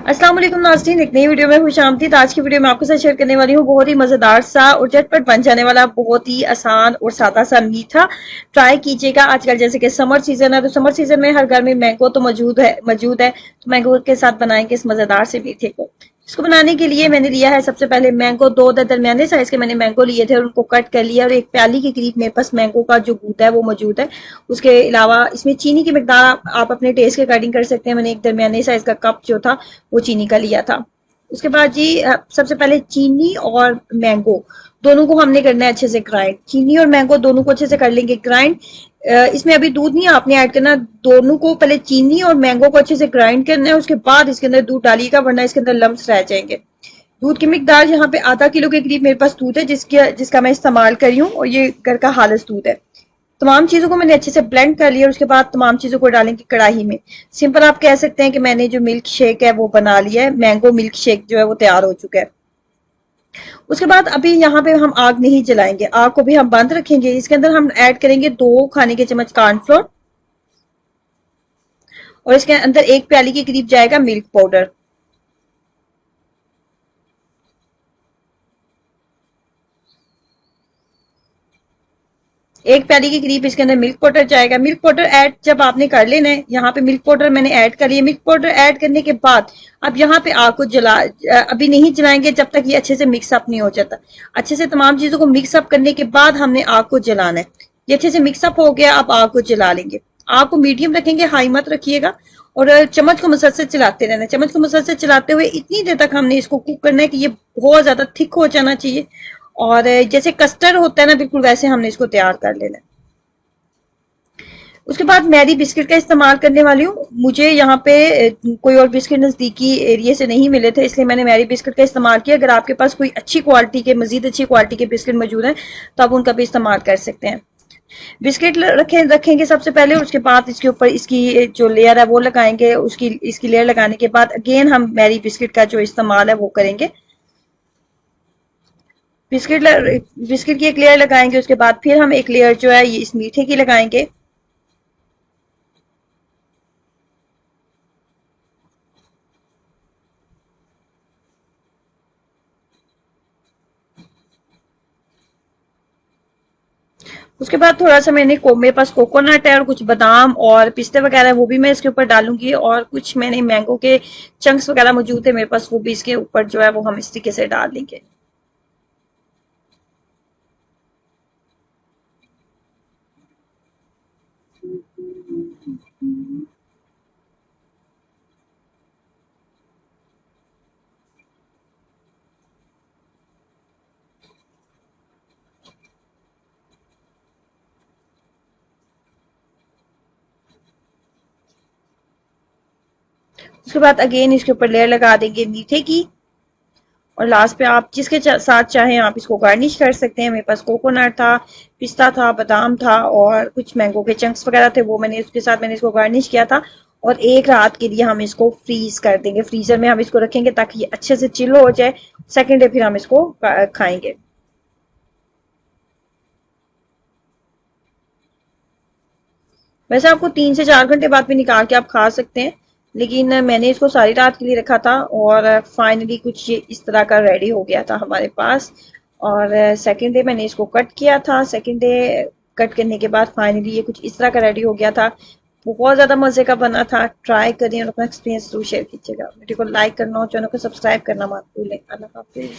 अस्सलाम वालेकुम नाज़रीन, एक नई वीडियो में खुश आमदीद। आज की वीडियो में आपके साथ शेयर करने वाली हूँ बहुत ही मजेदार सा और झटपट बन जाने वाला बहुत ही आसान और सादा सा मीठा। ट्राई कीजिएगा। आजकल जैसे कि समर सीजन है तो समर सीजन में हर घर में मैंगो तो मौजूद है तो मैंगो के साथ बनाएंगे इस मजेदार से मीठे को। इसको बनाने के लिए मैंने लिया है सबसे पहले मैंगो, दो दरमियाने साइज के मैंने मैंगो लिए थे और उनको कट कर लिया और एक प्याली के करीब मेरे पास मैंगो का जो गूदा है वो मौजूद है। उसके अलावा इसमें चीनी की मिकदार आप अपने टेस्ट के अकॉर्डिंग कर सकते हैं। मैंने एक दरमियाने साइज का कप जो था वो चीनी का लिया था। उसके बाद जी सबसे पहले चीनी और मैंगो दोनों को हमने करना है अच्छे से ग्राइंड। चीनी और मैंगो दोनों को अच्छे से कर लेंगे ग्राइंड। इसमें अभी दूध नहीं आपने ऐड करना, दोनों को पहले चीनी और मैंगो को अच्छे से ग्राइंड करना है। उसके बाद इसके अंदर दूध डालिएगा वरना इसके अंदर लम्स रह जाएंगे। दूध की मिकदार यहाँ पे आधा किलो के करीब मेरे पास दूध है जिसका मैं इस्तेमाल कर रही हूँ और ये घर का खालिस दूध है। तमाम चीजों को मैंने अच्छे से ब्लेंड कर लिया और उसके बाद तमाम चीजों को डालेंगे कढ़ाई में। सिंपल आप कह सकते हैं कि मैंने जो मिल्क शेक है वो बना लिया है, मैंगो मिल्क शेक जो है वो तैयार हो चुका है। उसके बाद अभी यहाँ पे हम आग नहीं जलाएंगे, आग को भी हम बंद रखेंगे। इसके अंदर हम ऐड करेंगे 2 खाने के चम्मच कॉर्नफ्लोर और इसके अंदर एक प्याली के करीब जाएगा मिल्क पाउडर। एक प्याली के करीब इसके अंदर मिल्क पाउडर जाएगा। मिल्क पाउडर ऐड जब आपने कर लेना है, यहाँ पे मिल्क पाउडर मैंने ऐड कर लिया। मिल्क पाउडर ऐड करने के बाद अब यहाँ पे आग को अभी नहीं जलाएंगे जब तक ये अच्छे से मिक्सअप नहीं हो जाता। अच्छे से तमाम चीजों को मिक्सअप करने के बाद हमने आग को जलाना है। ये अच्छे से मिक्सअप हो गया, अब आग को जला लेंगे। आग को मीडियम रखेंगे, हाई मत रखिएगा और चम्मच को मुसलसल चलाते रहना। चम्मच को मुसलसल चलाते हुए इतनी देर तक हमने इसको कुक करना है कि ये बहुत ज्यादा थिक हो जाना चाहिए और जैसे कस्टर्ड होता है ना बिल्कुल वैसे हमने इसको तैयार कर लेना है। उसके बाद मैरी बिस्किट का इस्तेमाल करने वाली हूँ। मुझे यहाँ पे कोई और बिस्किट नजदीकी एरिया से नहीं मिले थे इसलिए मैंने मैरी बिस्किट का इस्तेमाल किया। अगर आपके पास कोई अच्छी क्वालिटी के मजीद अच्छी क्वालिटी के बिस्किट मौजूद हैं तो आप उनका भी इस्तेमाल कर सकते हैं। बिस्किट रखेंगे सबसे पहले, उसके बाद इसके ऊपर इसकी जो लेयर है वो लगाएंगे। इसकी लेयर लगाने के बाद अगेन हम मैरी बिस्किट का जो इस्तेमाल है वो करेंगे। बिस्किट की एक लेयर लगाएंगे, उसके बाद फिर हम एक लेयर जो है ये इस मीठे की लगाएंगे। उसके बाद थोड़ा सा मेरे पास कोकोनट है और कुछ बादाम और पिस्ते वगैरह वो भी मैं इसके ऊपर डालूंगी और कुछ मैंने मैंगो के चंक्स वगैरह मौजूद है मेरे पास, वो भी इसके ऊपर जो है वो हम इस तरीके से डाल देंगे। उसके बाद अगेन इसके ऊपर लेयर लगा देंगे मीठे की और लास्ट पे आप जिसके साथ चाहें आप इसको गार्निश कर सकते हैं। मेरे पास कोकोनट था, पिस्ता था, बादाम था और कुछ मैंगो के चंक्स वगैरह थे, वो मैंने उसके साथ मैंने इसको गार्निश किया था। और एक रात के लिए हम इसको फ्रीज कर देंगे, फ्रीजर में हम इसको रखेंगे ताकि ये अच्छे से चिल हो जाए। सेकेंड डे फिर हम इसको खाएंगे। वैसे आपको 3 से 4 घंटे बाद भी निकाल के आप खा सकते हैं, लेकिन मैंने इसको सारी रात के लिए रखा था और फाइनली कुछ ये इस तरह का रेडी हो गया था हमारे पास। और सेकंड डे मैंने इसको कट किया था। सेकंड डे कट करने के बाद फाइनली ये कुछ इस तरह का रेडी हो गया था। बहुत ज्यादा मजे का बना था। ट्राई करें और अपना एक्सपीरियंस जरूर शेयर कीजिएगा। वीडियो को लाइक करना और चैनल को सब्सक्राइब करना मत भूलें। अल्लाह हाफिज।